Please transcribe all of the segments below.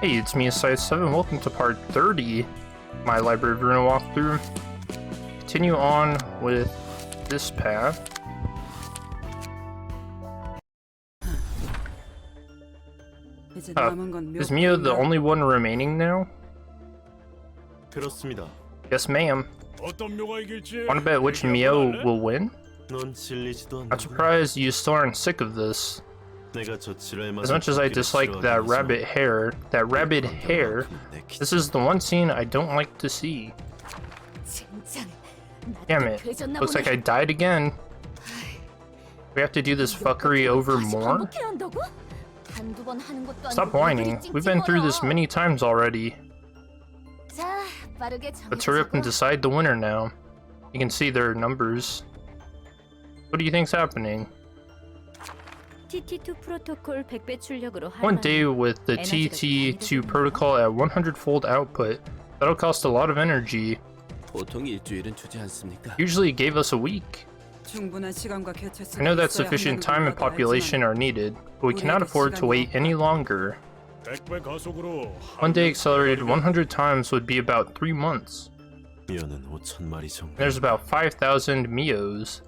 Hey, it's me, Side7. Welcome to part 30 my Library of Ruina walkthrough. Continue on with this path. Is Mio the only one remaining now? 그렇습니다. Yes, ma'am. Wanna bet which Mio will win? I'm surprised you still aren't sick of this. As much as I dislike that rabbit hair, this is the one scene I don't like to see. Damn it. Looks like I died again. We have to do this fuckery over more? Stop whining. We've been through this many times already. Let's hurry up and decide the winner now. You can see their numbers. What do you think's happening? One day with the TT2 protocol at 100-fold output. That'll cost a lot of energy. Usually it gave us a week. I know that sufficient time and population are needed, but we cannot afford to wait any longer. One day accelerated 100 times would be about 3 months. There's about 5,000 Mios.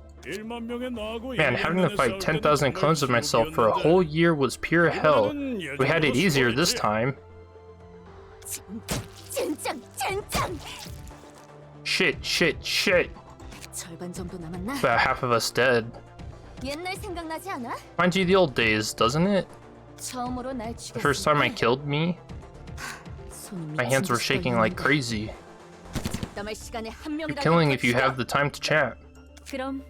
Man, having to fight 10,000 clones of myself for a whole year was pure hell. We had it easier this time. Shit. About half of us dead. Reminds you of the old days, doesn't it? The first time I killed me, my hands were shaking like crazy. Keep killing if you have the time to chat. And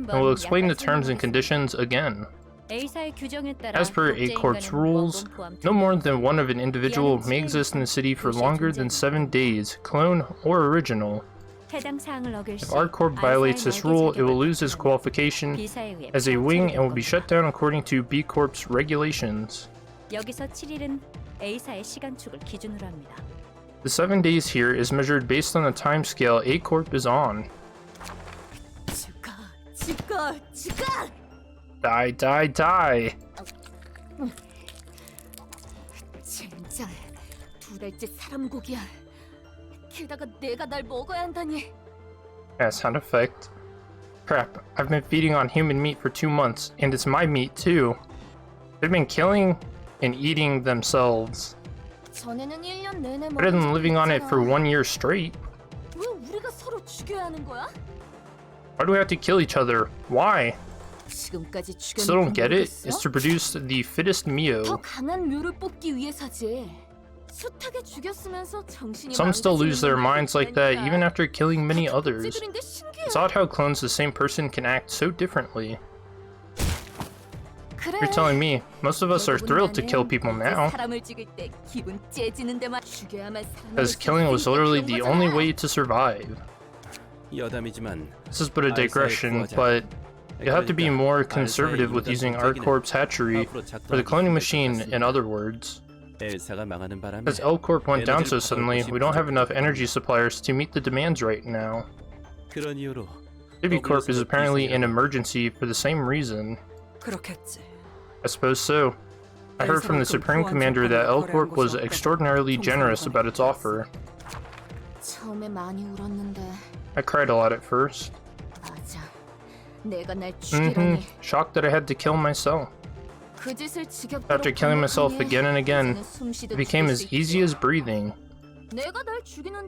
we'll explain the terms and conditions again. As per A Corp's rules, no more than one of an individual may exist in the city for longer than 7 days, clone or original. If R Corp violates this rule, it will lose its qualification as a wing and will be shut down according to B Corp's regulations. The 7 days here is measured based on the time scale A Corp is on. Die. Yeah, sound effect. Crap, I've been feeding on human meat for 2 months, and it's my meat too. They've been killing and eating themselves. Better than living on it for 1 year straight. Why do we have to kill each other? Why? Still don't get it? It's to produce the fittest Mio. Some still lose their minds like that even after killing many others. It's odd how clones the same person can act so differently. You're telling me, most of us are thrilled to kill people now. Because killing was literally the only way to survive. This is but a digression, but you have to be more conservative with using R Corp's hatchery for the cloning machine, in other words. As L Corp went down so suddenly, we don't have enough energy suppliers to meet the demands right now. B Corp is apparently an emergency for the same reason. I suppose so. I heard from the Supreme Commander that L Corp was extraordinarily generous about its offer. I cried a lot at first. Shocked that I had to kill myself. After killing myself again and again, it became as easy as breathing.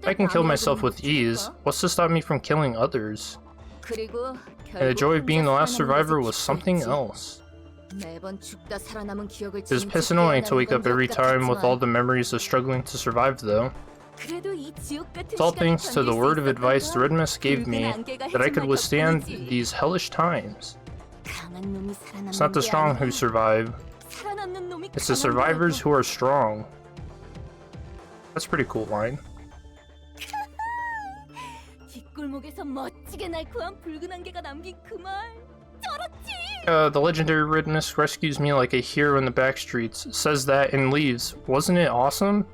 I can kill myself with ease. What's to stop me from killing others? And the joy of being the last survivor was something else. It was piss annoying to wake up every time with all the memories of struggling to survive though. It's all thanks to the word of advice the Red Mist gave me that I could withstand these hellish times. It's not the strong who survive, it's the survivors who are strong. That's a pretty cool line. The legendary Red Mist rescues me like a hero in the back streets, says that and leaves. Wasn't it awesome?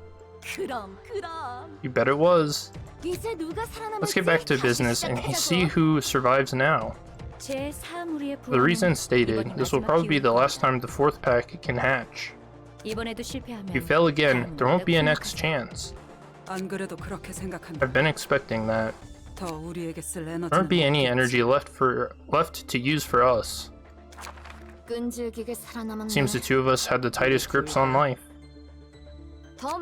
You bet it was. Let's get back to business and see who survives now. For the reason stated, this will probably be the last time the 4th pack can hatch. If you fail again, there won't be a next chance. I've been expecting that. There won't be any energy left to use for us. Seems the two of us had the tightest grips on life. No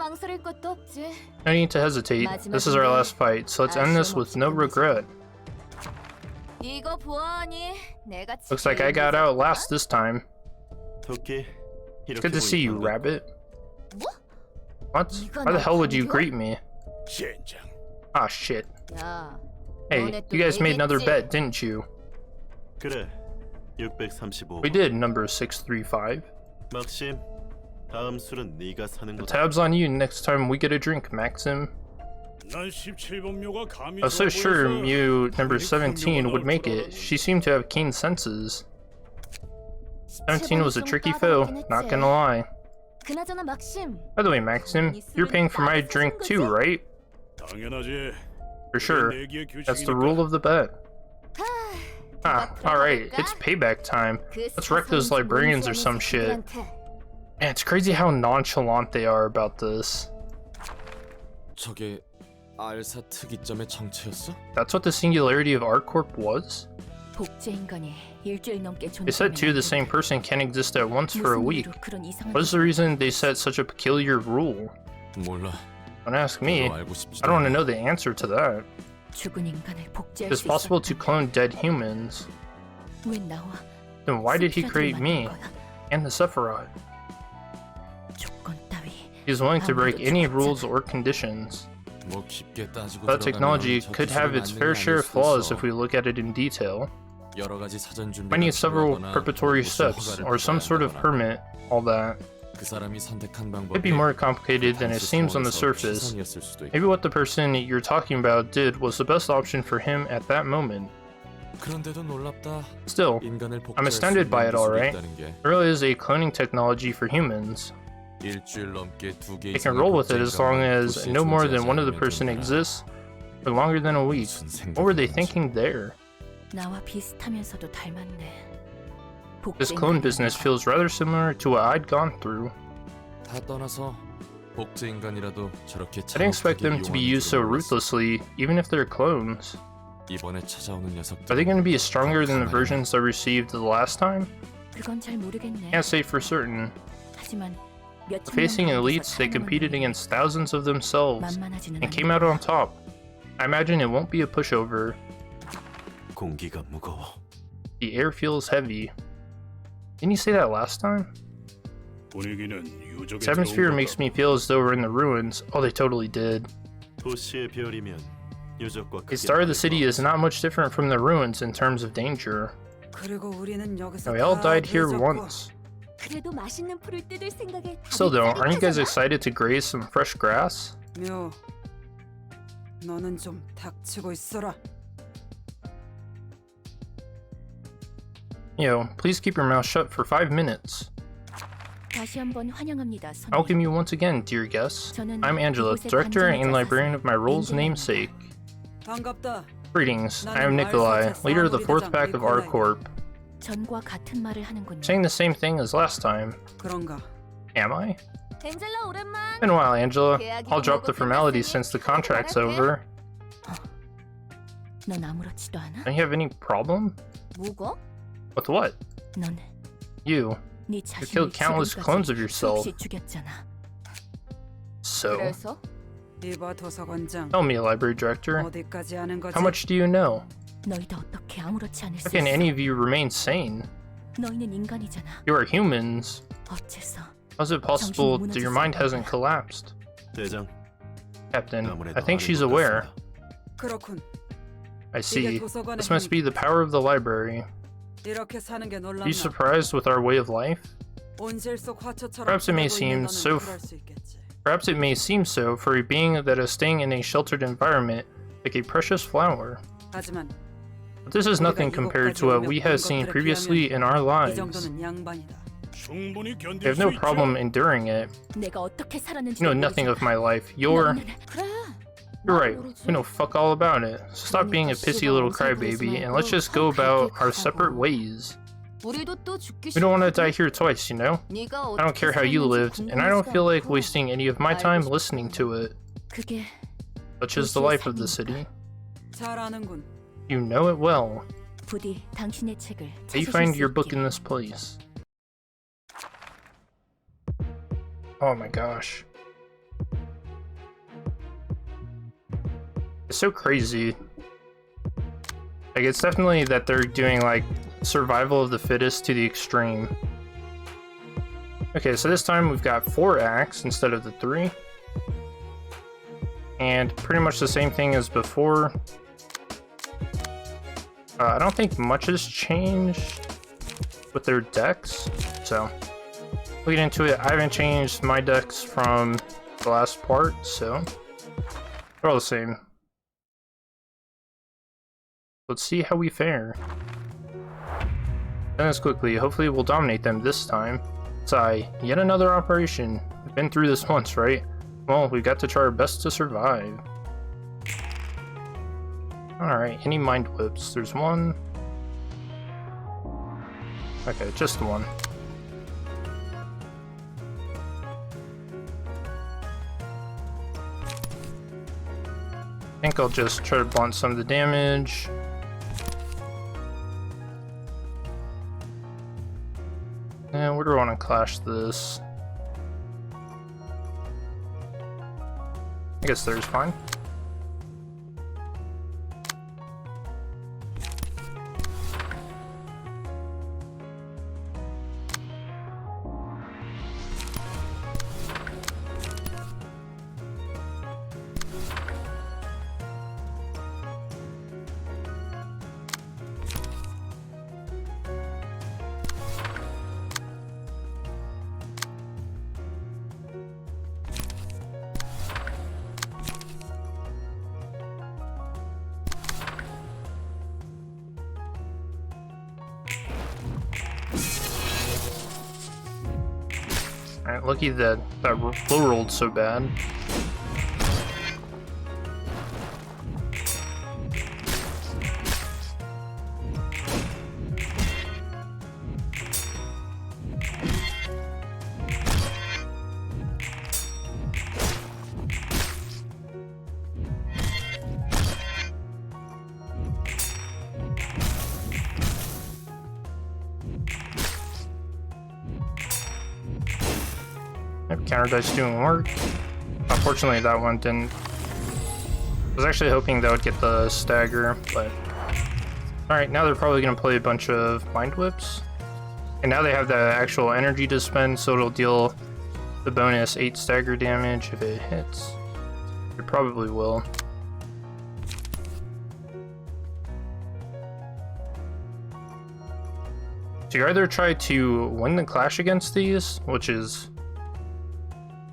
need to hesitate. This is our last fight, so let's end this with no regret. Looks like I got out last this time. It's good to see you, Rabbit. What? Why the hell would you greet me? Ah, shit. Hey, you guys made another bet, didn't you? We did, number 635. The tab's on you next time we get a drink, Maxim. I was so sure Mew number 17 would make it. She seemed to have keen senses. 17 was a tricky foe, not gonna lie. By the way, Maxim, you're paying for my drink too, right? For sure. That's the rule of the bet. Ah, alright, it's payback time. Let's wreck those librarians or some shit. Man, it's crazy how nonchalant they are about this. That's what the singularity of R Corp was? They said two of the same person can't exist at once for a week. What is the reason they set such a peculiar rule? Don't ask me. I don't want to know the answer to that. It's possible to clone dead humans. Then why did he create me? And the Sephiroth? He is willing to break any rules or conditions. That technology could have its fair share of flaws if we look at it in detail. Might need several preparatory steps, or some sort of permit, all that. Could be more complicated than it seems on the surface. Maybe what the person you're talking about did was the best option for him at that moment. Still, I'm astounded by it, alright. There really is a cloning technology for humans. They can roll with it as long as no more than one of the person exists for longer than a week. What were they thinking there? This clone business feels rather similar to what I'd gone through. I didn't expect them to be used so ruthlessly, even if they're clones. Are they going to be stronger than the versions I received the last time? Can't say for certain. Facing elites, they competed against thousands of themselves and came out on top. I imagine it won't be a pushover. The air feels heavy. Didn't you say that last time? This atmosphere makes me feel as though we're in the ruins. Oh, they totally did. The star of the city is not much different from the ruins in terms of danger. We all died here once. Still though, aren't you guys excited to graze some fresh grass? Yo, please keep your mouth shut for 5 minutes. Welcome you once again, dear guests. I'm Angela, director and librarian of my role's namesake. Greetings, I am Nikolai, leader of the 4th pack of R Corp. Saying the same thing as last time. Am I? Been a while, Angela. I'll drop the formalities since the contract's over. Don't you have any problem? With what? You killed countless clones of yourself. So? Tell me, library director. How much do you know? How can any of you remain sane? You are humans. How is it possible that your mind hasn't collapsed? Captain, I think she's aware. I see. This must be the power of the library. Are you surprised with our way of life? Perhaps it may seem so for a being that is staying in a sheltered environment like a precious flower. But this is nothing compared to what we have seen previously in our lives. I have no problem enduring it. You know nothing of my life. You're right, we know fuck all about it. So stop being a pissy little crybaby and let's just go about our separate ways. We don't want to die here twice, you know? I don't care how you lived, and I don't feel like wasting any of my time listening to it. Such is the life of the city. You know it well. How do you find your book in this place? Oh my gosh. It's so crazy. Like, it's definitely that they're doing, like, survival of the fittest to the extreme. Okay, so this time we've got 4 acts instead of the 3. And pretty much the same thing as before. I don't think much has changed with their decks, so we'll get into it. I haven't changed my decks from the last part, so they're all the same. Let's see how we fare. Done this quickly. Hopefully we'll dominate them this time. Yet another operation. We've been through this once, right? Well, we've got to try our best to survive. Alright, any mind whips? There's one. Okay, just one. I think I'll just try to blunt some of the damage. And where do I want to clash this? I guess there's fine. Alright, lucky that flow rolled so bad. Counter dice doing work. Unfortunately, that one didn't. I was actually hoping that would get the stagger, but alright, now they're probably going to play a bunch of mind whips. And now they have the actual energy to spend, so it'll deal the bonus 8 stagger damage if it hits. It probably will. So you either try to win the clash against these, which is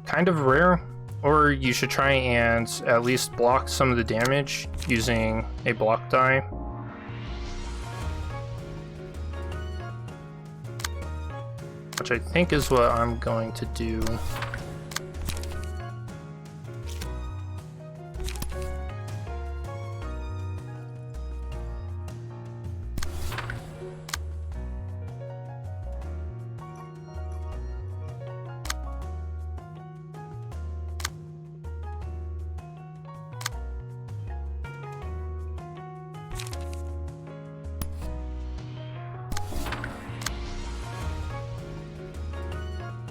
kind of rare, or you should try and at least block some of the damage using a block die. Which I think is what I'm going to do.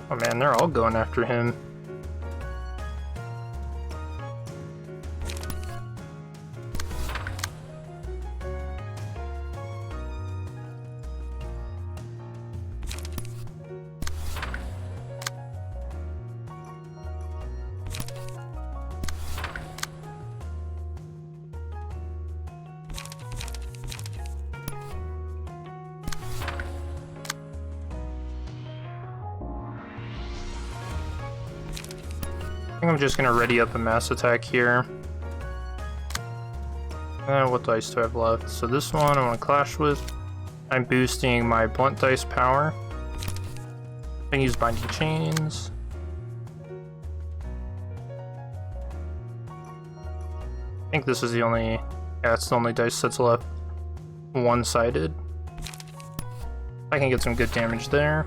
Oh man, they're all going after him. I think I'm just gonna ready up a mass attack here. What dice do I have left? So this one I want to clash with. I'm boosting my blunt dice power. I can use binding chains. I think this is the only, yeah, it's the only dice that's left one-sided. If I I can get some good damage there.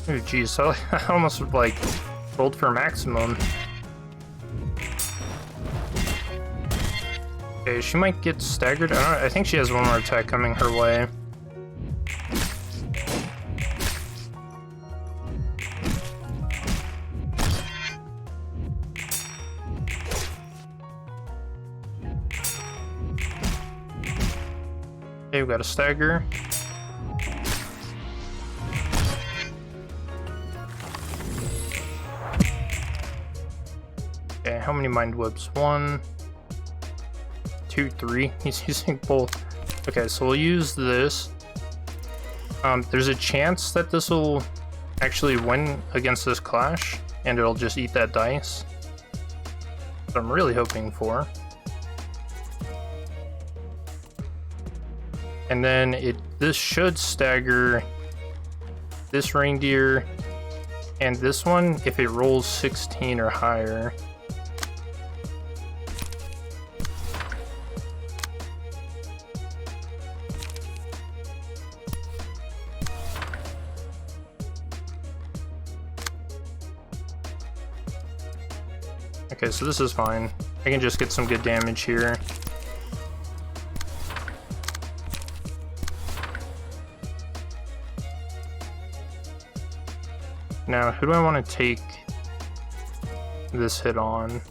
Oh geez, so I almost like rolled for maximum. Okay, she might get staggered. I think she has one more attack coming her way. Okay, we've got a stagger. Okay, how many mind whips? 1, 2, 3. He's using both. Okay, so we'll use this. There's a chance that this will actually win against this clash, and it'll just eat that dice. What I'm really hoping for. And then this should stagger this reindeer and this one if it rolls 16 or higher. Okay, so this is fine. I can just get some good damage here. Now, who do I want to take this hit on?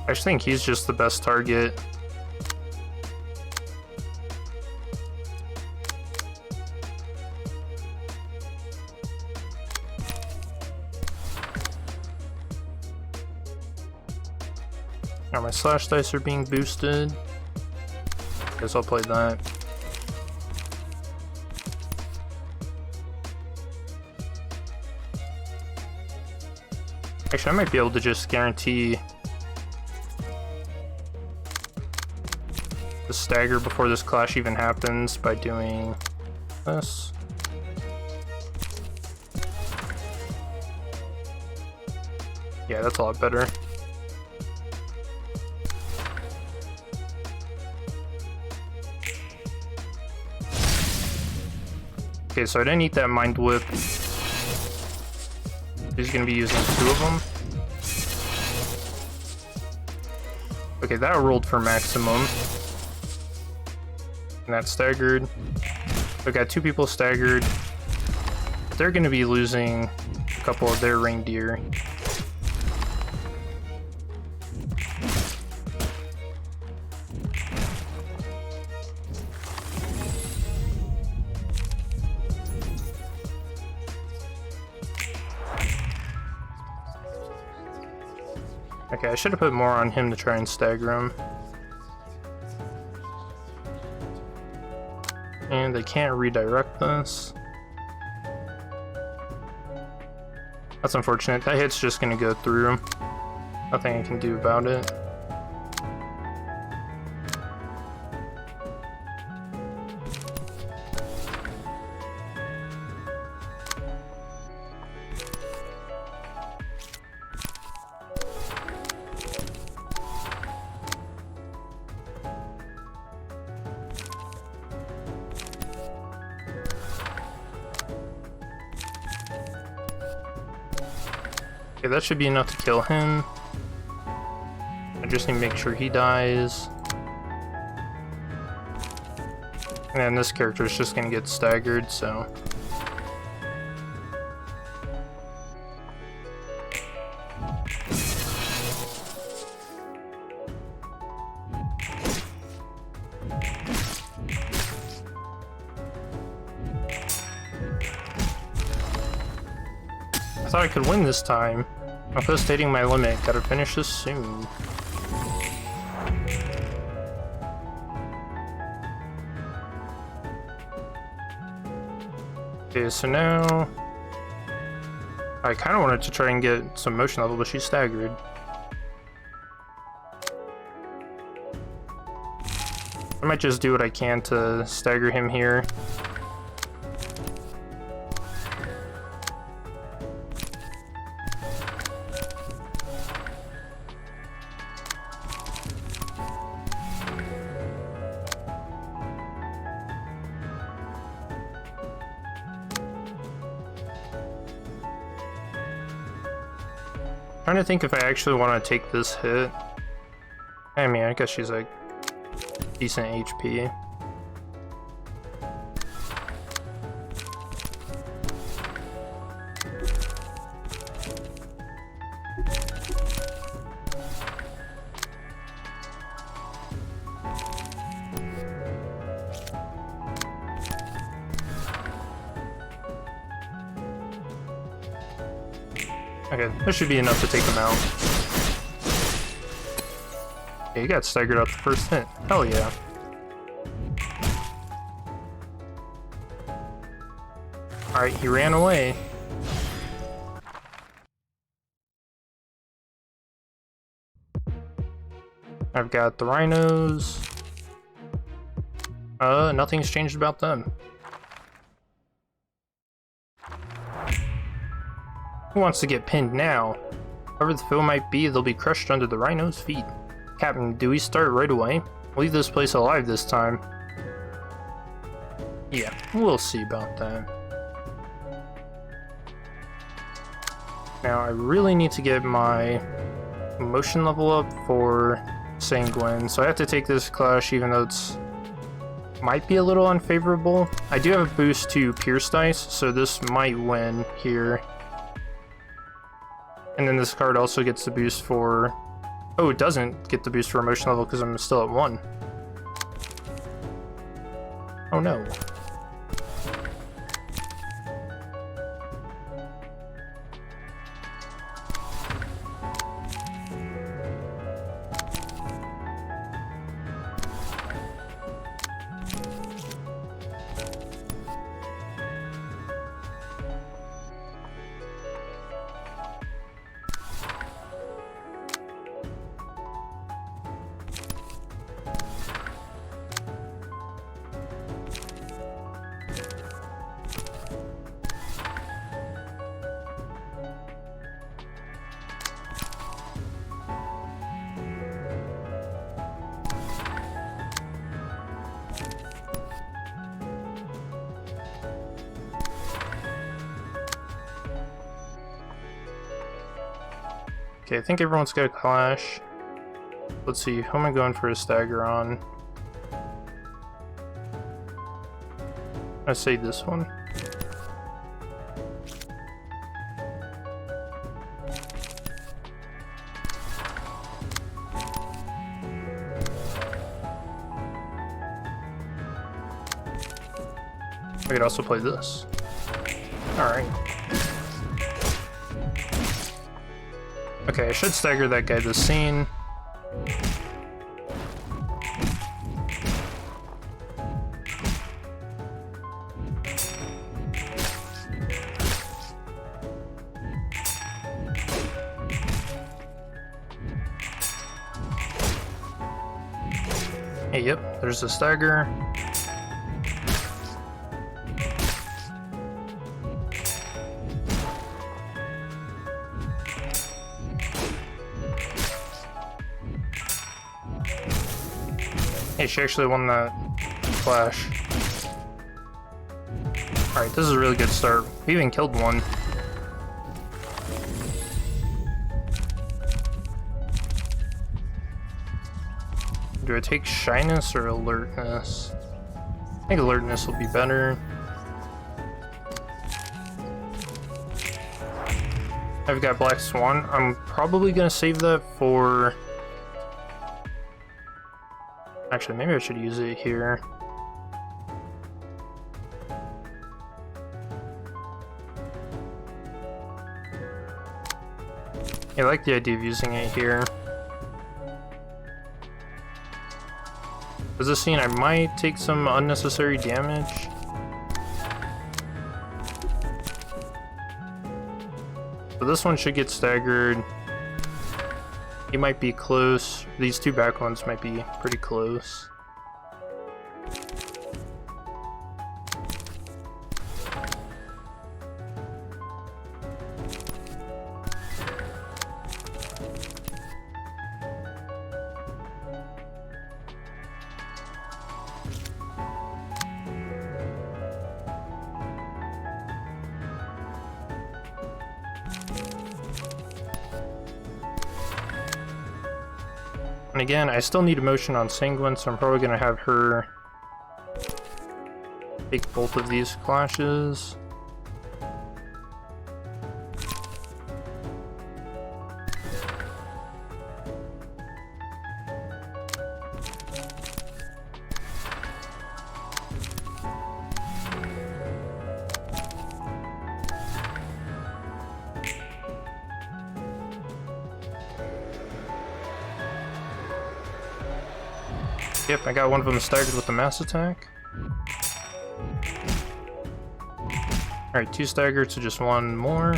I just think he's just the best target. Now my slash dice are being boosted. Guess I'll play that. Actually, I might be able to just guarantee the stagger before this clash even happens by doing this. Yeah, that's a lot better. Okay, so I didn't eat that mind whip. He's gonna be using 2 of them. Okay, that rolled for maximum. And that staggered. We got 2 people staggered. They're gonna be losing a couple of their reindeer. Okay, I should have put more on him to try and stagger him. And they can't redirect this. That's unfortunate. That hit's just gonna go through. Nothing I can do about it. Okay, that should be enough to kill him. I just need to make sure he dies. And then this character is just gonna get staggered, so. I thought I could win this time. I'm postdating my limit. Gotta finish this soon. Okay, so now I kind of wanted to try and get some motion level, but she's staggered. I'm might just do what I can to stagger him here. Trying to think if I actually want to take this hit. I mean, I guess she's like decent HP. Okay, that should be enough to take him out. Okay, he got staggered out the first hit. Hell yeah. Alright, he ran away. I've got the rhinos. Nothing's changed about them. Who wants to get pinned now? Whoever the foe might be, they'll be crushed under the rhino's feet. Captain, do we start right away? Leave this place alive this time. Yeah, we'll see about that. Now, I really need to get my emotion level up for Sanguine, so I have to take this clash even though it's might be a little unfavorable. I do have a boost to Pierce Dice, so this might win here. And then this card also gets the boost for... Oh, it doesn't get the boost for emotion level because I'm still at 1. Oh no. Okay, I think everyone's got a clash. Let's see, who am I going for a stagger on? I say this one. I could also play this. Alright. Okay, I should stagger that guy this scene. Hey, yep, there's the stagger. Hey, she actually won that clash. Alright, this is a really good start. We even killed one. Do I take shyness or alertness? I think alertness will be better. I've got Black Swan. I'm probably gonna save that for... Actually, maybe I should use it here. I like the idea of using it here. For this scene, I might take some unnecessary damage. So this one should get staggered. He might be close. These two back ones might be pretty close. And again, I still need emotion on Sanguine, so I'm probably gonna have her take both of these clashes. Yep, I got one of them staggered with the mass attack. Alright, 2 staggered, so just 1 more.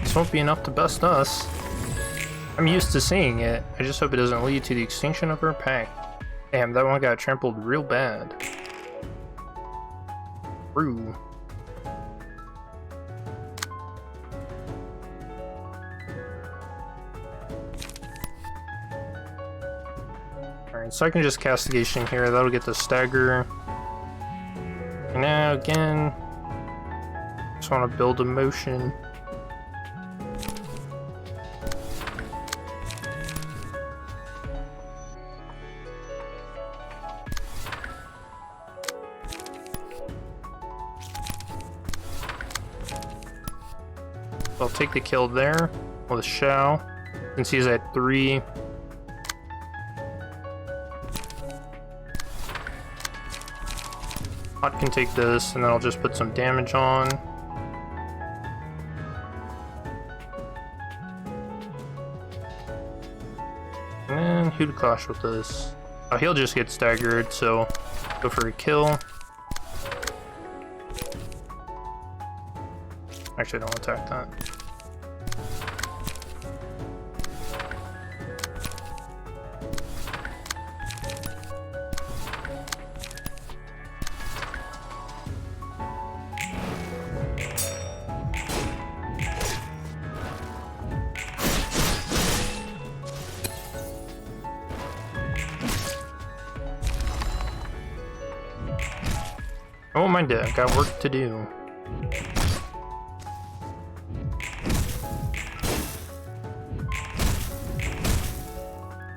This won't be enough to bust us. I'm used to seeing it. I just hope it doesn't lead to the extinction of our pack. Damn, that one got trampled real bad. True. Alright, so I can just castigation here. That'll get the stagger. And now again, just want to build emotion. I'll take the kill there with Shao, since he's at 3. Hot can take this, and then I'll just put some damage on. And then who'd clash with this? Oh, he'll just get staggered, so go for a kill. Actually, don't attack that. I won't mind it, I've got work to do.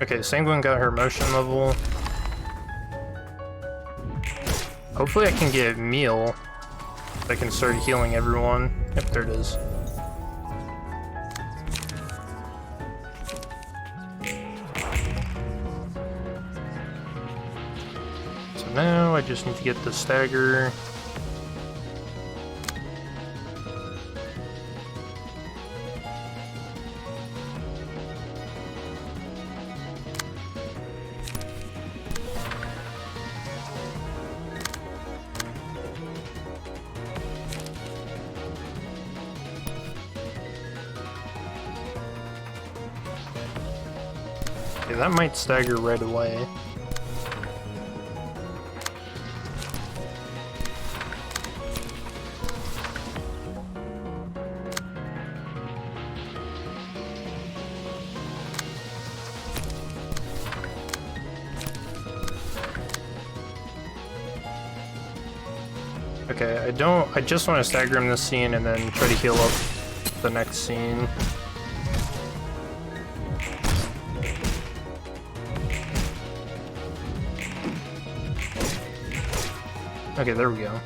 Okay, Sanguine got her motion level. Hopefully I can get meal. So I can start healing everyone. Yep, there it is. So now I just need to get the stagger. Okay, that might stagger right away. Okay, I just want to stagger him this scene and then try to heal up the next scene. Okay, there we go.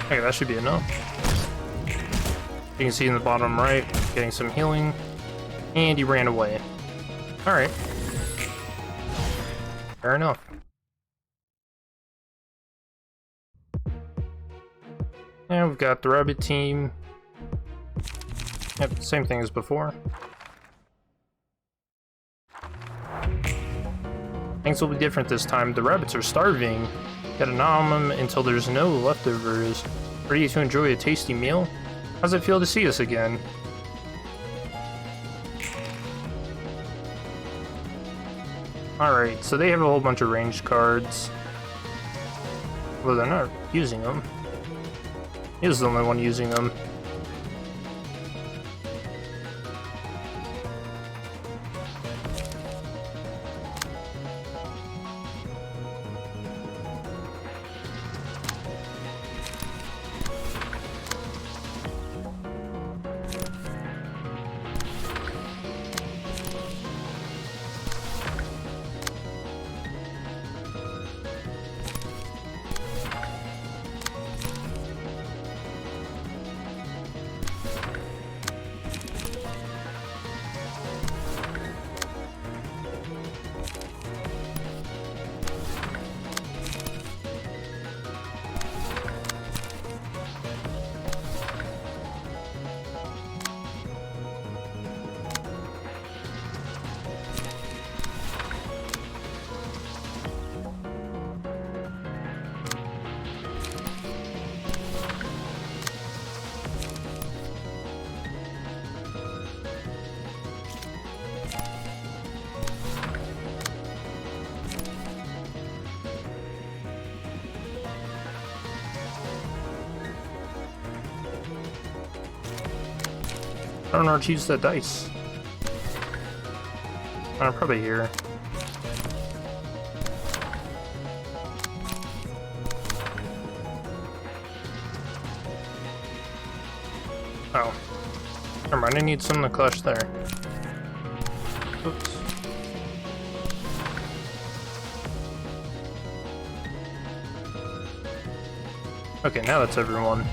Okay, that should be enough. You can see in the bottom right, getting some healing, and he ran away. Alright. Fair enough. And we've got the rabbit team. Yep, same thing as before. Things will be different this time. The rabbits are starving. Gotta nom them until there's no leftovers. Ready to enjoy a tasty meal? How's it feel to see us again? Alright, so they have a whole bunch of ranged cards. Well, they're not using them. He's the only one using them. I don't know how to use that dice. Probably here. Oh. Never mind, I need some to clutch there. Oops. Okay, now that's everyone.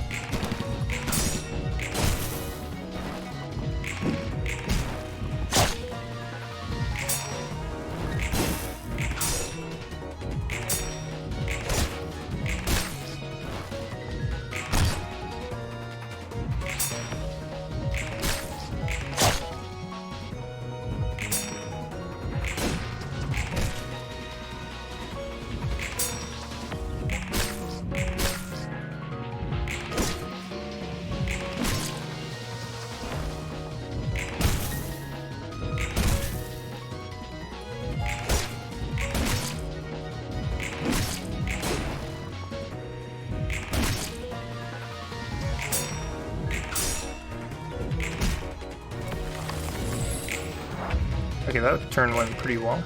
Okay, that turn went pretty well.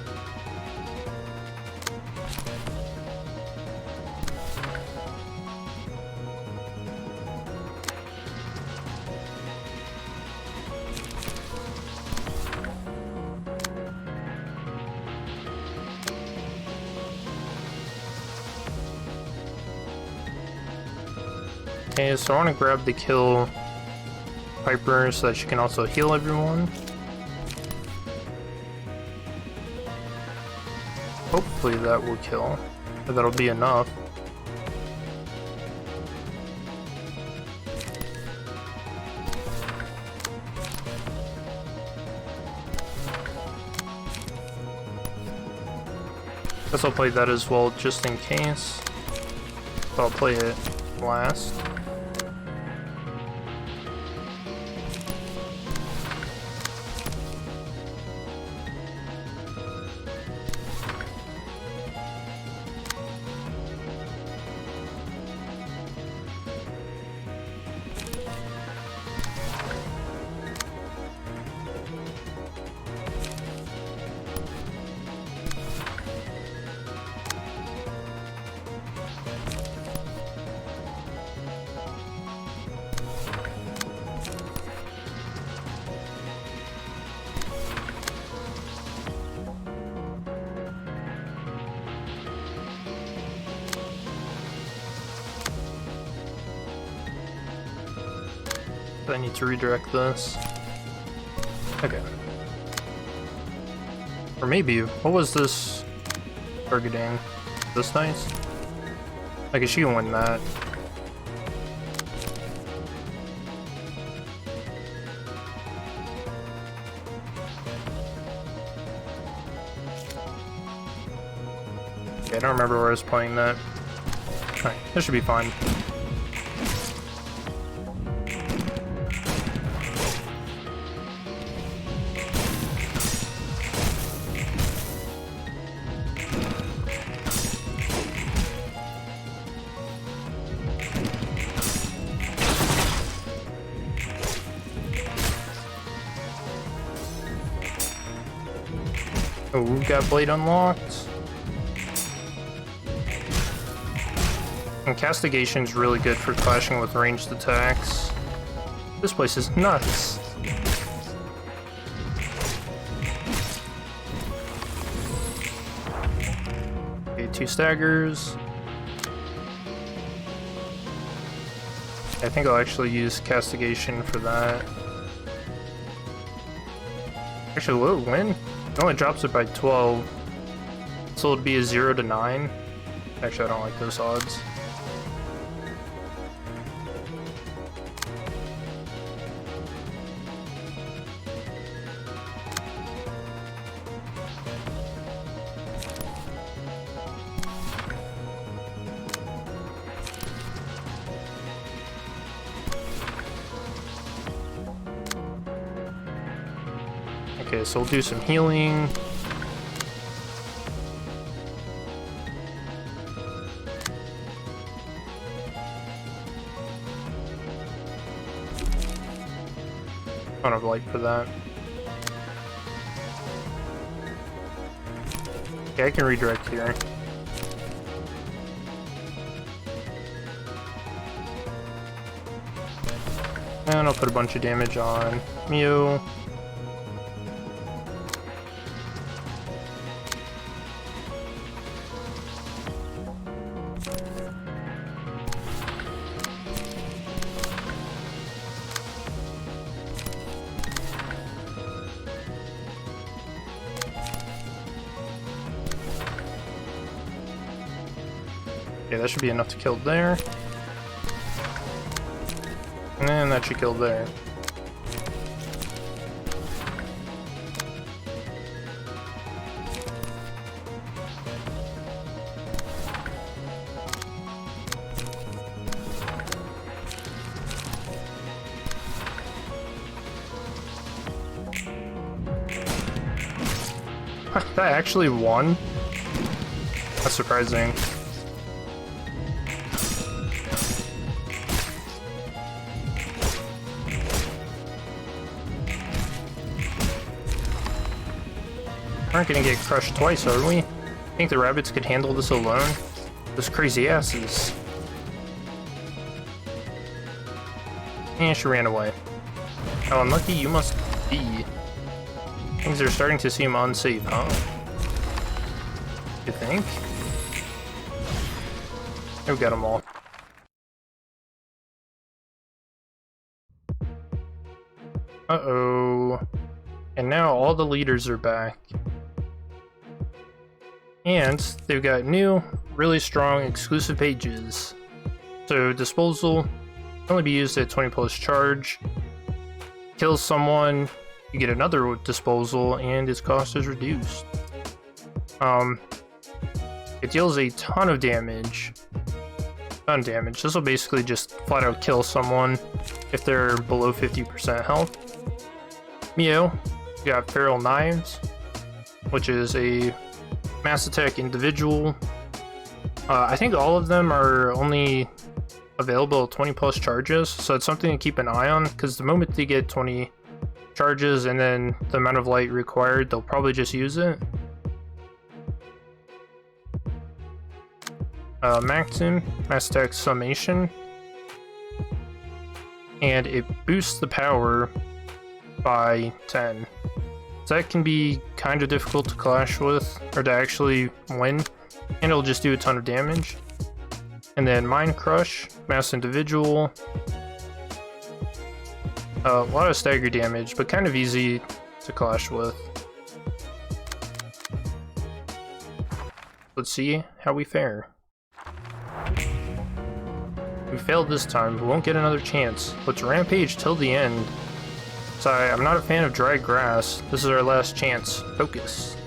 Okay, so I want to grab the kill Piper so that she can also heal everyone. Hopefully that will kill, or that'll be enough. Guess I'll play that as well, just in case. But I'll play it last. I need to redirect this. Okay. Or maybe, what was this targeting? This dice? I guess she can win that. Yeah, I don't remember where I was playing that. Alright, this should be fine. Oh, we've got Blade unlocked. And Castigation's really good for clashing with ranged attacks. This place is nuts. Okay, 2 staggers. I think I'll actually use Castigation for that. Actually, will it win? It only drops it by 12. So it'd be a 0 to 9. Actually, I don't like those odds. Okay, so we'll do some healing. Ton of light for that. Okay, I can redirect here. And I'll put a bunch of damage on Mew. Okay, that should be enough to kill there. And that should kill there. That actually won? That's surprising. Aren't gonna get crushed twice, are we? Think the rabbits could handle this alone? Those crazy asses. And she ran away. How unlucky you must be. Things are starting to seem unsafe, huh? You think? Oh, we got them all. Uh-oh. And now all the leaders are back. And they've got new, really strong exclusive pages. So disposal can only be used at 20 plus charge. Kills someone, you get another disposal, and its cost is reduced. It deals a ton of damage. This will basically just flat out kill someone if they're below 50% health. Mew, you got Feral Knives, which is a mass attack individual. I think all of them are only available at 20 plus charges, so it's something to keep an eye on, because the moment they get 20 charges and then the amount of light required, they'll probably just use it. Maxim, mass attack summation, and it boosts the power by 10. So that can be kind of difficult to clash with, or to actually win, and it'll just do a ton of damage. And then Mind Crush, mass individual. A lot of stagger damage, but kind of easy to clash with. Let's see how we fare. We failed this time, but won't get another chance. Let's rampage till the end. Sorry, I'm not a fan of dry grass. This is our last chance. Focus.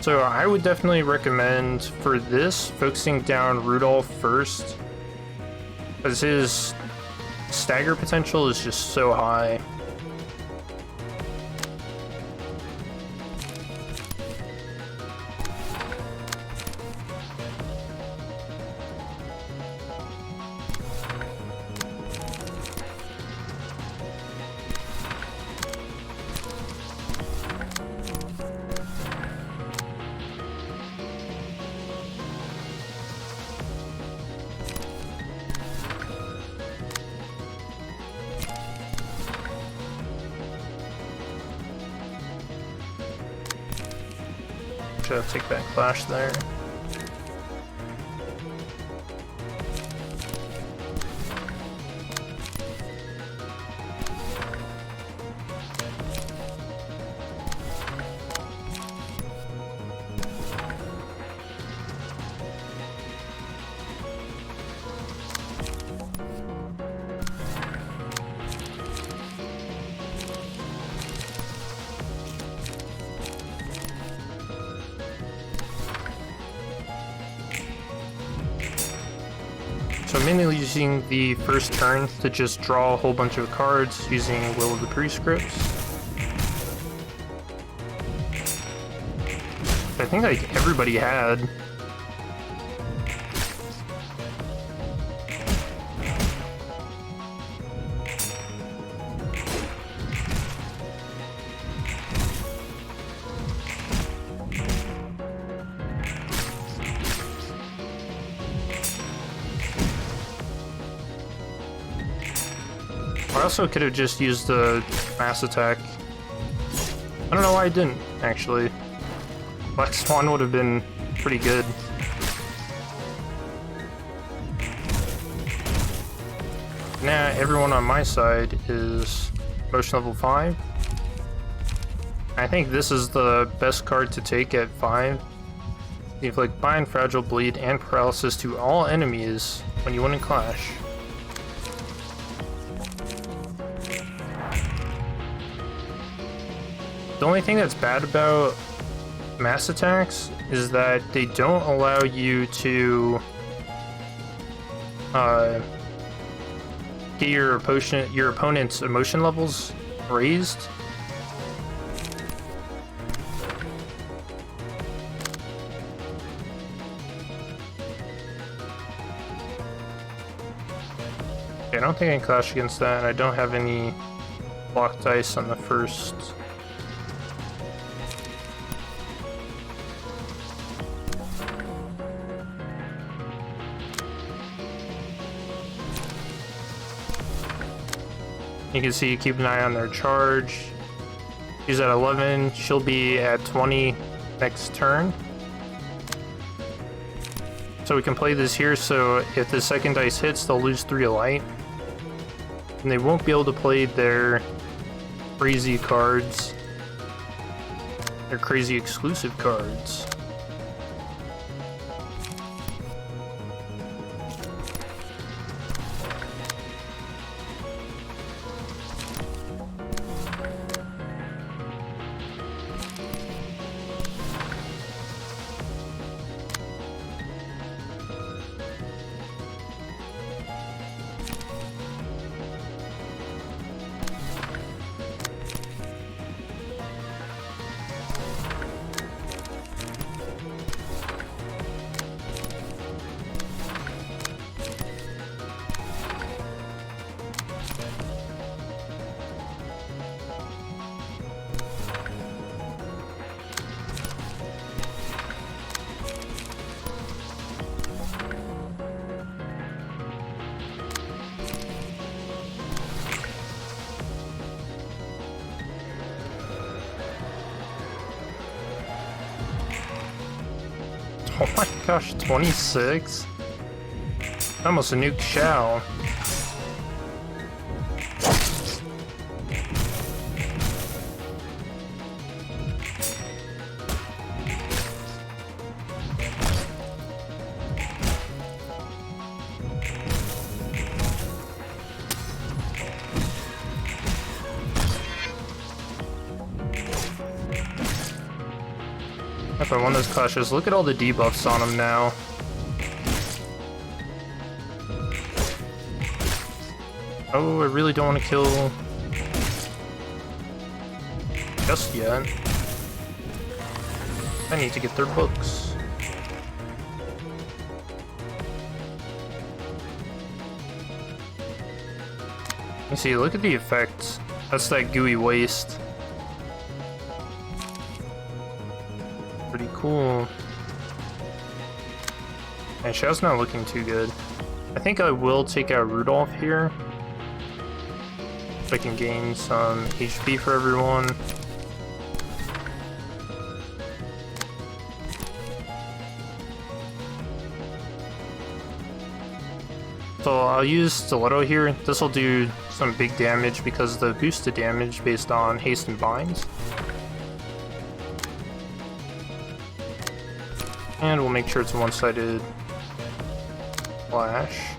So I would definitely recommend for this focusing down Rudolph first, because his stagger potential is just so high. Should take that clash there. So I'm mainly using the first turn to just draw a whole bunch of cards using Will of the Prescripts. I think like everybody had. I also could have just used the mass attack. I don't know why I didn't, actually. Black Swan would have been pretty good. Now everyone on my side is motion level 5. I think this is the best card to take at 5. You inflict Bind, Fragile, Bleed, and Paralysis to all enemies when you win a clash. The only thing that's bad about mass attacks is that they don't allow you to get your opponent's emotion levels raised. Okay, I don't think I can clash against that, and I don't have any block dice on the first. You can see, keep an eye on their charge. She's at 11, she'll be at 20 next turn. So we can play this here, so if the second dice hits, they'll lose 3 light. And they won't be able to play their crazy cards. Their crazy exclusive cards. Oh my gosh, 26? Almost a nuke shell. If I won this clash, just look at all the debuffs on him now. Oh, I really don't want to kill just yet. I need to get their books. You see, look at the effect. That's that gooey waste. Pretty cool. And Xiao's not looking too good. I think I will take out Rudolph here. So I can gain some HP for everyone. So I'll use Stiletto here. This will do some big damage because the boosted damage based on haste and binds. And we'll make sure it's a one-sided flash.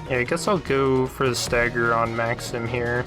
Yeah, I guess I'll go for the stagger on Maxim here.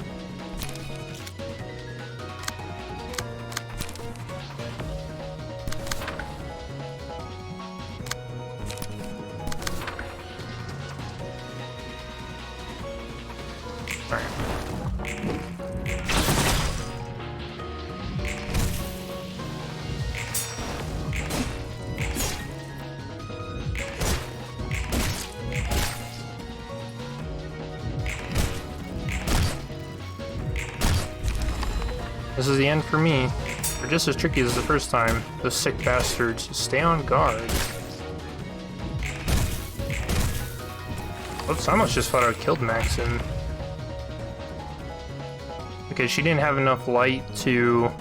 This is the end for me. They're just as tricky as the first time. Those sick bastards. Stay on guard. Oops, I almost just thought I killed Maxim. Okay, she didn't have enough light to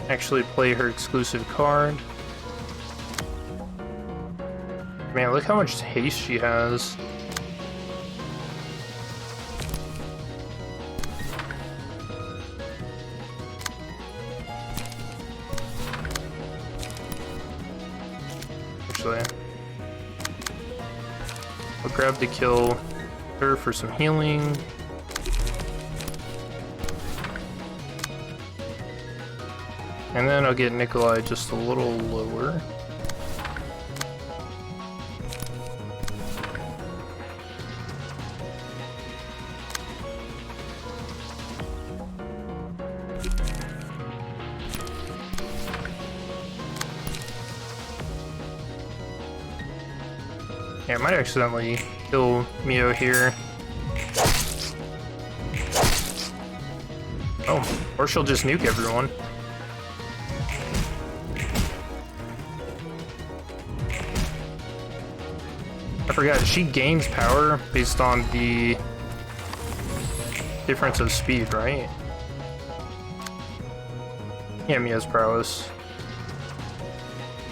actually play her exclusive card. Man, look how much haste she has. I'll grab the kill her for some healing. And then I'll get Nikolai just a little lower. Yeah, I might accidentally kill Mio here. Oh, or she'll just nuke everyone. I forgot, she gains power based on the difference of speed, right? Yeah, Mio's prowess.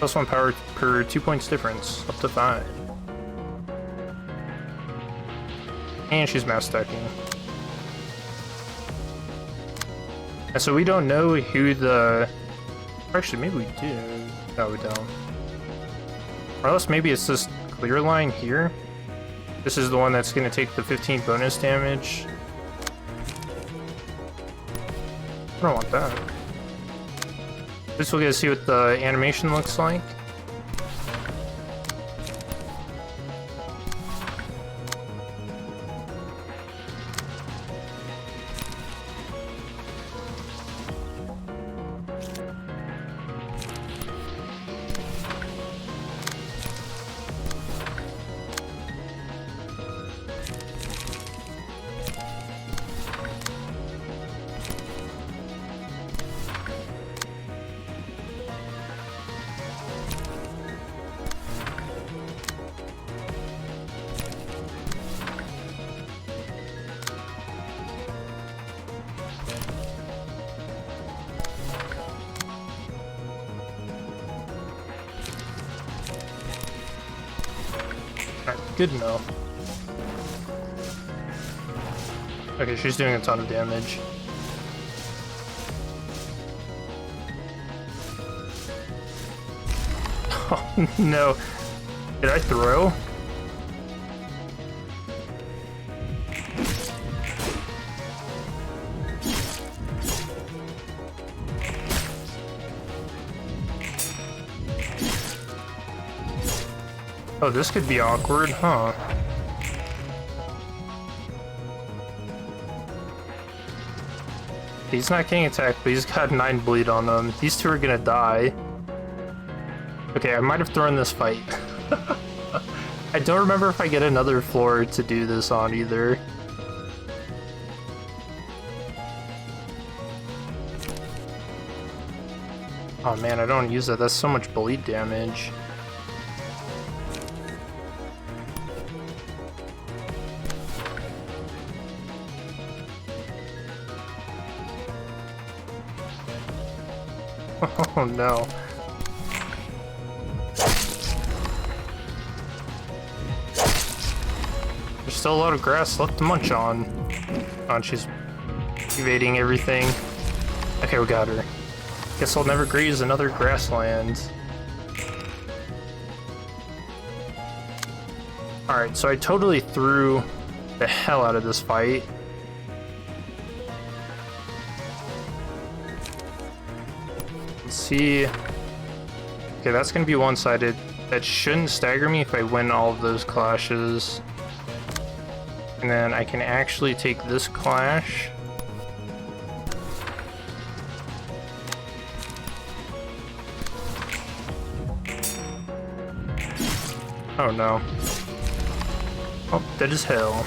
+1 power per 2 points difference, up to 5. And she's mass stacking. And so we don't know who the... Actually, maybe we do. No, we don't. Or else maybe it's this clear line here. This is the one that's going to take the 15 bonus damage. I don't want that. At least we'll get to see what the animation looks like. Good enough. Okay, she's doing a ton of damage. Oh no. Did I throw? Oh, this could be awkward, huh? He's not getting attacked, but he's got 9 bleed on him. These two are gonna die. Okay, I might have thrown this fight. I don't remember if I get another floor to do this on either. Oh man, I don't use that. That's so much bleed damage. Oh no. There's still a lot of grass left to munch on. Oh, she's evading everything. Okay, we got her. Guess I'll never graze another grassland. Alright, so I totally threw the hell out of this fight. Let's see. Okay, that's gonna be one-sided. That shouldn't stagger me if I win all of those clashes. And then I can actually take this clash. Oh no. Oh, dead as hell.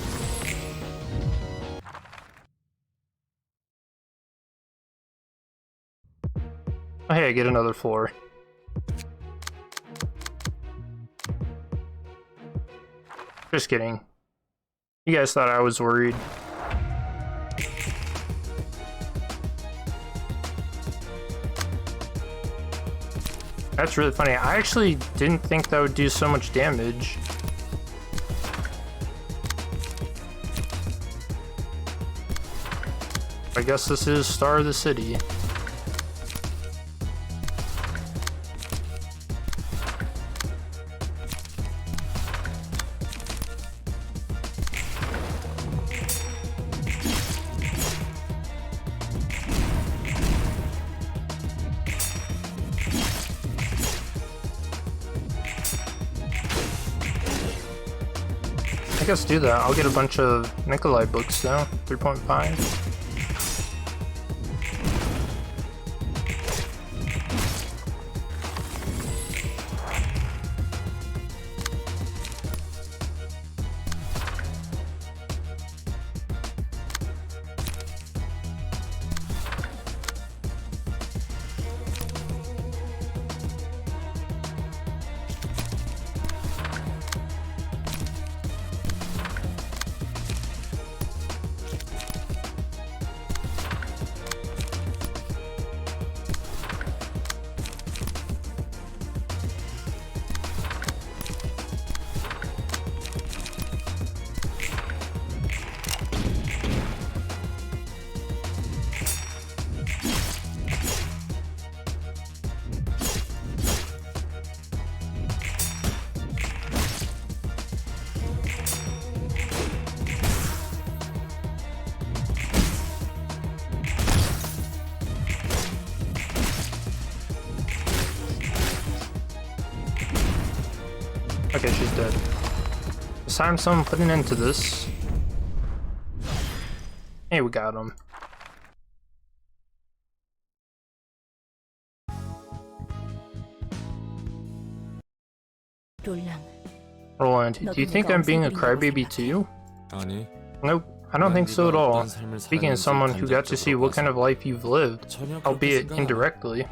Oh hey, I get another floor. Just kidding. You guys thought I was worried. That's really funny. I actually didn't think that would do so much damage. I guess this is Star of the City. I guess do that. I'll get a bunch of Nikolai books now. 3.5. Okay, she's dead. It's time someone put an end to this. Hey, we got him. Roland, do you think I'm being a crybaby too? Nope, I don't think so at all. Speaking as someone who got to see what kind of life you've lived, albeit indirectly.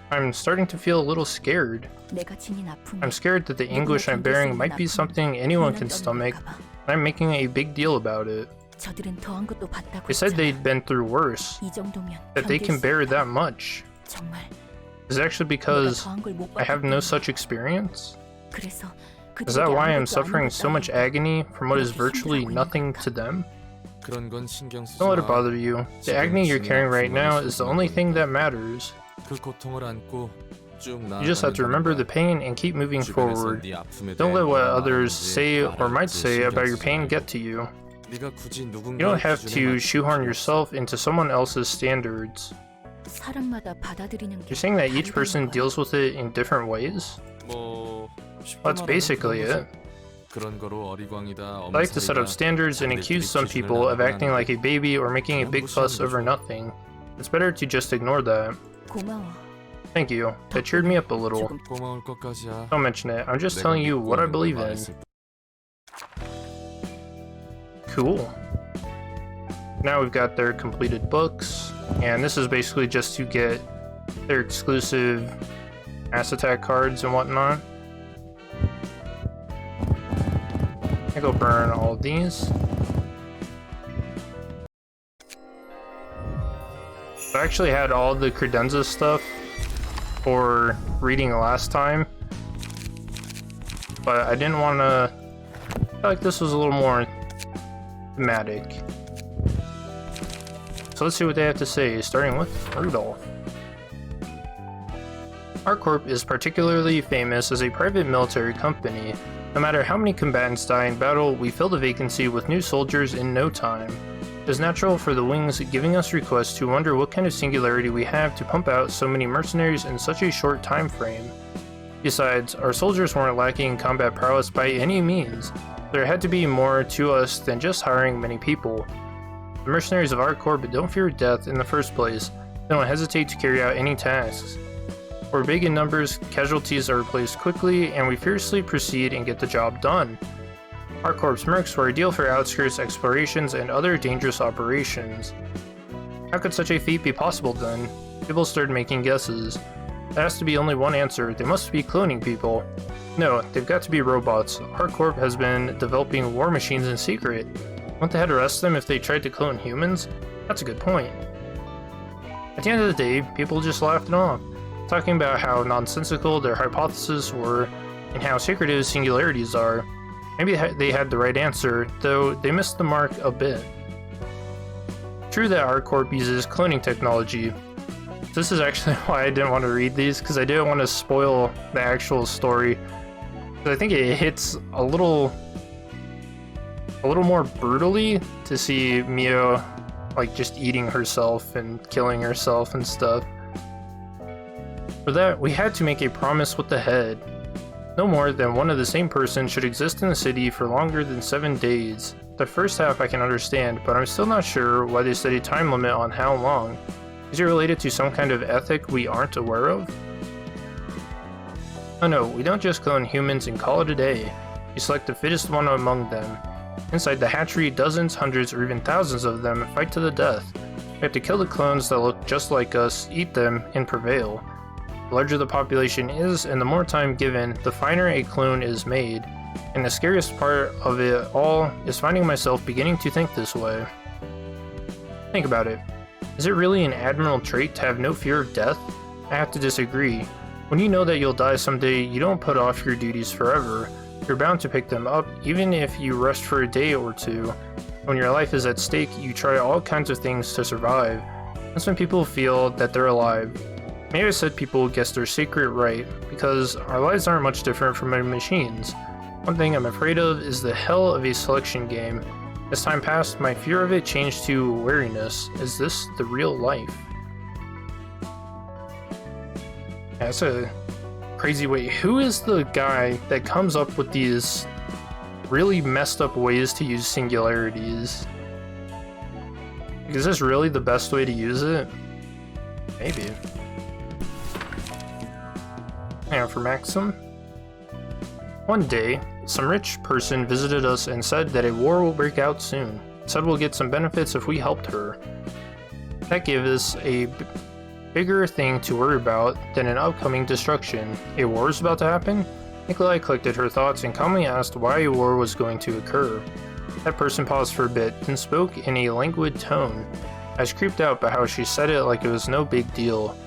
I'm starting to feel a little scared. I'm scared that the anguish I'm bearing might be something anyone can stomach, and I'm making a big deal about it. They said they'd been through worse, that they can bear that much. Is it actually because I have no such experience? Is that why I'm suffering so much agony from what is virtually nothing to them? Don't let it bother you. The agony you're carrying right now is the only thing that matters. You just have to remember the pain and keep moving forward. Don't let what others say or might say about your pain get to you. You don't have to shoehorn yourself into someone else's standards. You're saying that each person deals with it in different ways? That's basically it. I like to set up standards and accuse some people of acting like a baby or making a big fuss over nothing. It's better to just ignore that. Thank you. That cheered me up a little. Don't mention it. I'm just telling you what I believe in. Cool. Now we've got their completed books, and this is basically just to get their exclusive Mass Attack cards and whatnot. I go burn all of these. I actually had all the Credenza stuff for reading last time, but I didn't want to. I feel like this was a little more thematic. So let's see what they have to say, starting with Rudolph. R Corp is particularly famous as a private military company. No matter how many combatants die in battle, we fill the vacancy with new soldiers in no time. It is natural for the wings giving us requests to wonder what kind of singularity we have to pump out so many mercenaries in such a short time frame. Besides, our soldiers weren't lacking in combat prowess by any means. There had to be more to us than just hiring many people. The mercenaries of R Corp don't fear death in the first place. They don't hesitate to carry out any tasks. We're big in numbers, casualties are replaced quickly, and we fiercely proceed and get the job done. R Corp's mercs were ideal for outskirts explorations and other dangerous operations. How could such a feat be possible then? People started making guesses. There has to be only one answer. They must be cloning people. No, they've got to be robots. R Corp has been developing war machines in secret. Won't they have to arrest them if they tried to clone humans? That's a good point. At the end of the day, people just laughed it off, talking about how nonsensical their hypotheses were and how secretive singularities are. Maybe they had the right answer, though they missed the mark a bit. True that R Corp uses cloning technology. This is actually why I didn't want to read these, because I didn't want to spoil the actual story. I think it hits a little more brutally to see Mio like just eating herself and killing herself and stuff. For that, we had to make a promise with the head. No more than one of the same person should exist in the city for longer than 7 days. The first half I can understand, but I'm still not sure why they set a time limit on how long. Is it related to some kind of ethic we aren't aware of? Oh no, we don't just clone humans and call it a day. We select the fittest one among them. Inside the hatchery, dozens, hundreds, or even thousands of them fight to the death. We have to kill the clones that look just like us, eat them, and prevail. The larger the population is, and the more time given, the finer a clone is made. And the scariest part of it all is finding myself beginning to think this way. Think about it. Is it really an admirable trait to have no fear of death? I have to disagree. When you know that you'll die someday, you don't put off your duties forever. You're bound to pick them up, even if you rest for a day or two. When your life is at stake, you try all kinds of things to survive. That's when people feel that they're alive. Maybe I said people guess their secret right, because our lives aren't much different from a machine's. One thing I'm afraid of is the hell of a selection game. As time passed, my fear of it changed to wariness. Is this the real life? That's a crazy way. Who is the guy that comes up with these really messed up ways to use singularities? Is this really the best way to use it? Maybe. And for Maxim. One day, some rich person visited us and said that a war will break out soon. Said we'll get some benefits if we helped her. That gave us a bigger thing to worry about than an upcoming destruction. A war is about to happen? Nikolai collected her thoughts and calmly asked why a war was going to occur. That person paused for a bit, then spoke in a languid tone. I was creeped out by how she said it like it was no big deal.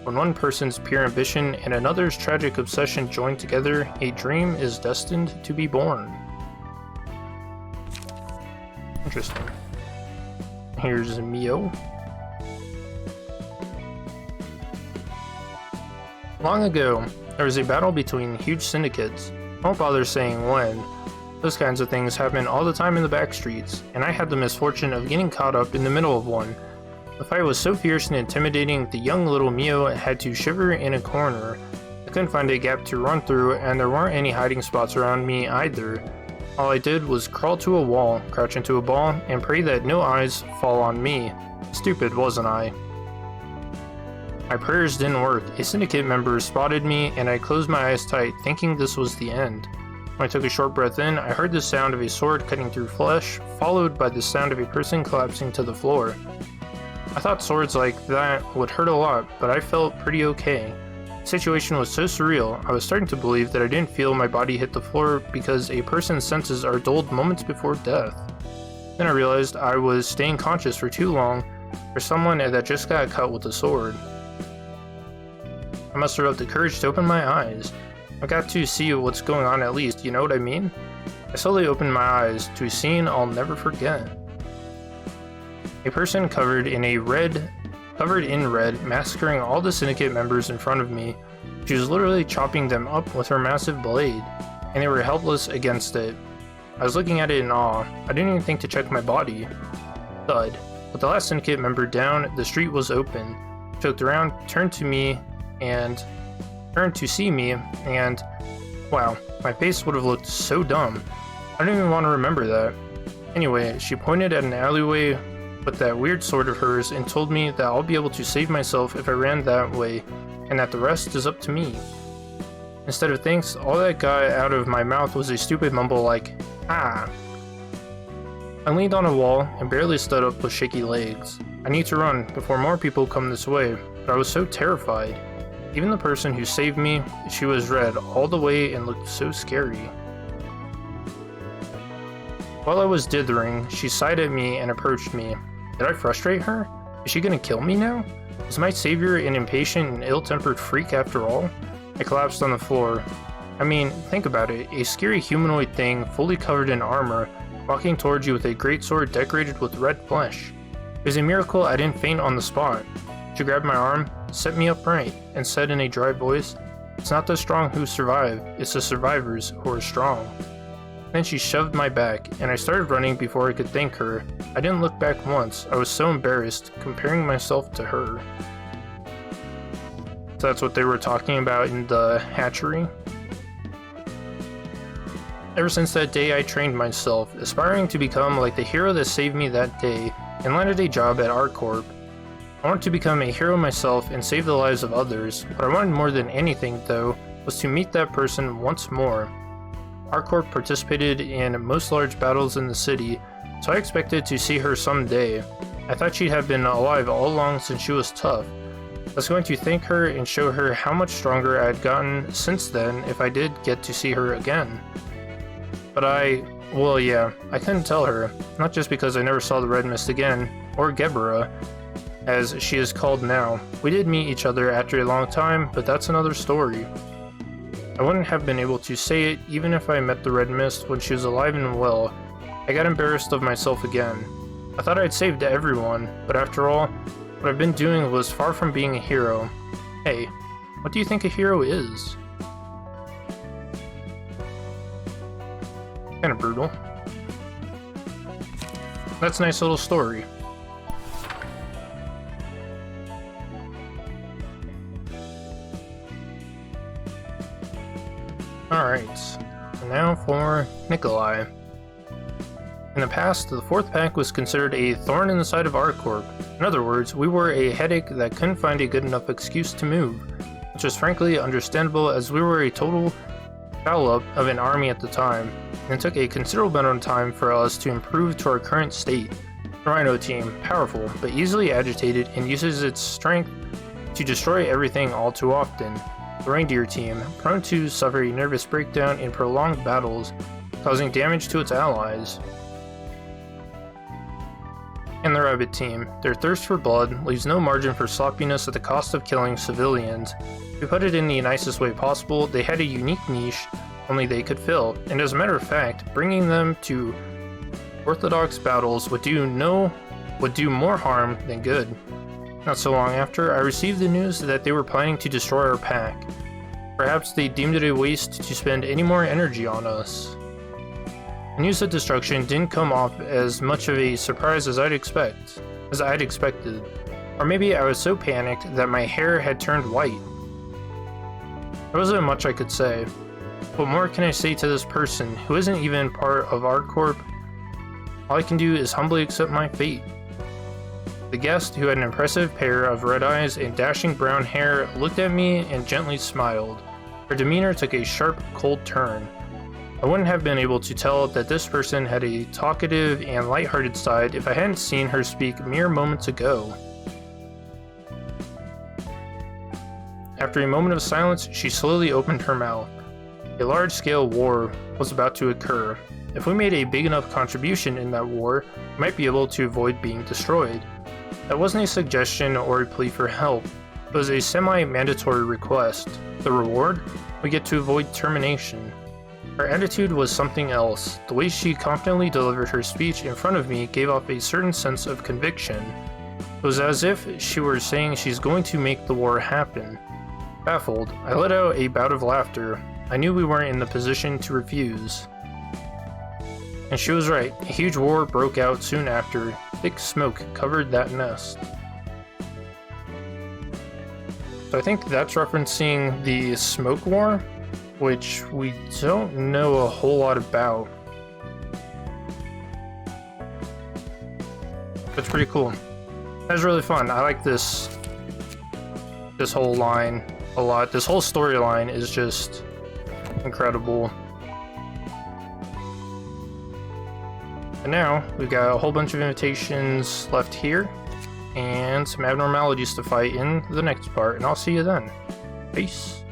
When one person's pure ambition and another's tragic obsession join together, a dream is destined to be born. Interesting. Here's Mio. Long ago, there was a battle between huge syndicates. I won't bother saying when. Those kinds of things happen all the time in the back streets, and I had the misfortune of getting caught up in the middle of one. The fight was so fierce and intimidating, the young little Mio had to shiver in a corner. I couldn't find a gap to run through, and there weren't any hiding spots around me either. All I did was crawl to a wall, crouch into a ball, and pray that no eyes fall on me. Stupid, wasn't I? My prayers didn't work. A syndicate member spotted me, and I closed my eyes tight, thinking this was the end. When I took a short breath in, I heard the sound of a sword cutting through flesh, followed by the sound of a person collapsing to the floor. I thought swords like that would hurt a lot, but I felt pretty okay. The situation was so surreal, I was starting to believe that I didn't feel my body hit the floor because a person's senses are dulled moments before death. Then I realized I was staying conscious for too long for someone that just got cut with a sword. I mustered up the courage to open my eyes. I got to see what's going on at least, you know what I mean? I slowly opened my eyes to a scene I'll never forget. A person covered in red, massacring all the syndicate members in front of me. She was literally chopping them up with her massive blade, and they were helpless against it. I was looking at it in awe. I didn't even think to check my body. Thud. With the last syndicate member down, the street was open. She looked around, turned to see me, and wow, my face would have looked so dumb. I don't even want to remember that. Anyway, she pointed at an alleyway with that weird sword of hers and told me that I'll be able to save myself if I ran that way, and that the rest is up to me. Instead of thanks, all that got out of my mouth was a stupid mumble like, ah. I leaned on a wall and barely stood up with shaky legs. I need to run before more people come this way, but I was so terrified. Even the person who saved me, she was red all the way and looked so scary. While I was dithering, she sighed at me and approached me. Did I frustrate her? Is she gonna kill me now? Was my savior an impatient and ill-tempered freak after all? I collapsed on the floor. I mean, think about it, a scary humanoid thing fully covered in armor, walking towards you with a greatsword decorated with red flesh. It was a miracle I didn't faint on the spot. She grabbed my arm, set me upright, and said in a dry voice, "It's not the strong who survive, it's the survivors who are strong." Then she shoved my back, and I started running before I could thank her. I didn't look back once, I was so embarrassed, comparing myself to her. So that's what they were talking about in the hatchery. Ever since that day I trained myself, aspiring to become like the hero that saved me that day, and landed a job at R Corp. I wanted to become a hero myself and save the lives of others. What I wanted more than anything, though, was to meet that person once more. R Corp participated in most large battles in the city, so I expected to see her someday. I thought she'd have been alive all along since she was tough. I was going to thank her and show her how much stronger I had gotten since then if I did get to see her again. But I couldn't tell her, not just because I never saw the Red Mist again, or Gebera, as she is called now. We did meet each other after a long time, but that's another story. I wouldn't have been able to say it even if I met the Red Mist when she was alive and well. I got embarrassed of myself again. I thought I'd saved everyone, but after all, what I've been doing was far from being a hero. Hey, what do you think a hero is? Kinda brutal. That's a nice little story. Alright, now for Nikolai. In the past, the 4th pack was considered a thorn in the side of R Corp. In other words, we were a headache that couldn't find a good enough excuse to move, which was frankly understandable as we were a total foul-up of an army at the time, and it took a considerable amount of time for us to improve to our current state. The Rhino team, powerful, but easily agitated and uses its strength to destroy everything all too often. The Reindeer team, prone to suffer a nervous breakdown in prolonged battles, causing damage to its allies. And the rabbit team. Their thirst for blood leaves no margin for sloppiness at the cost of killing civilians. To put it in the nicest way possible, they had a unique niche only they could fill, and as a matter of fact, bringing them to orthodox battles would do more harm than good. Not so long after, I received the news that they were planning to destroy our pack. Perhaps they deemed it a waste to spend any more energy on us. The news of destruction didn't come off as much of a surprise as I'd expected. Or maybe I was so panicked that my hair had turned white. There wasn't much I could say. What more can I say to this person who isn't even part of R Corp? All I can do is humbly accept my fate. The guest, who had an impressive pair of red eyes and dashing brown hair, looked at me and gently smiled. Her demeanor took a sharp, cold turn. I wouldn't have been able to tell that this person had a talkative and lighthearted side if I hadn't seen her speak mere moments ago. After a moment of silence, she slowly opened her mouth. A large-scale war was about to occur. If we made a big enough contribution in that war, we might be able to avoid being destroyed. That wasn't a suggestion or a plea for help. It was a semi-mandatory request. The reward? We get to avoid termination. Her attitude was something else. The way she confidently delivered her speech in front of me gave off a certain sense of conviction. It was as if she were saying she's going to make the war happen. Baffled, I let out a bout of laughter. I knew we weren't in the position to refuse. And she was right. A huge war broke out soon after. Thick smoke covered that nest. So I think that's referencing the Smoke War, which we don't know a whole lot about. That's pretty cool. That's really fun. I like this whole line a lot. This whole storyline is just incredible. And now we've got a whole bunch of invitations left here and some abnormalities to fight in the next part, and I'll see you then. Peace.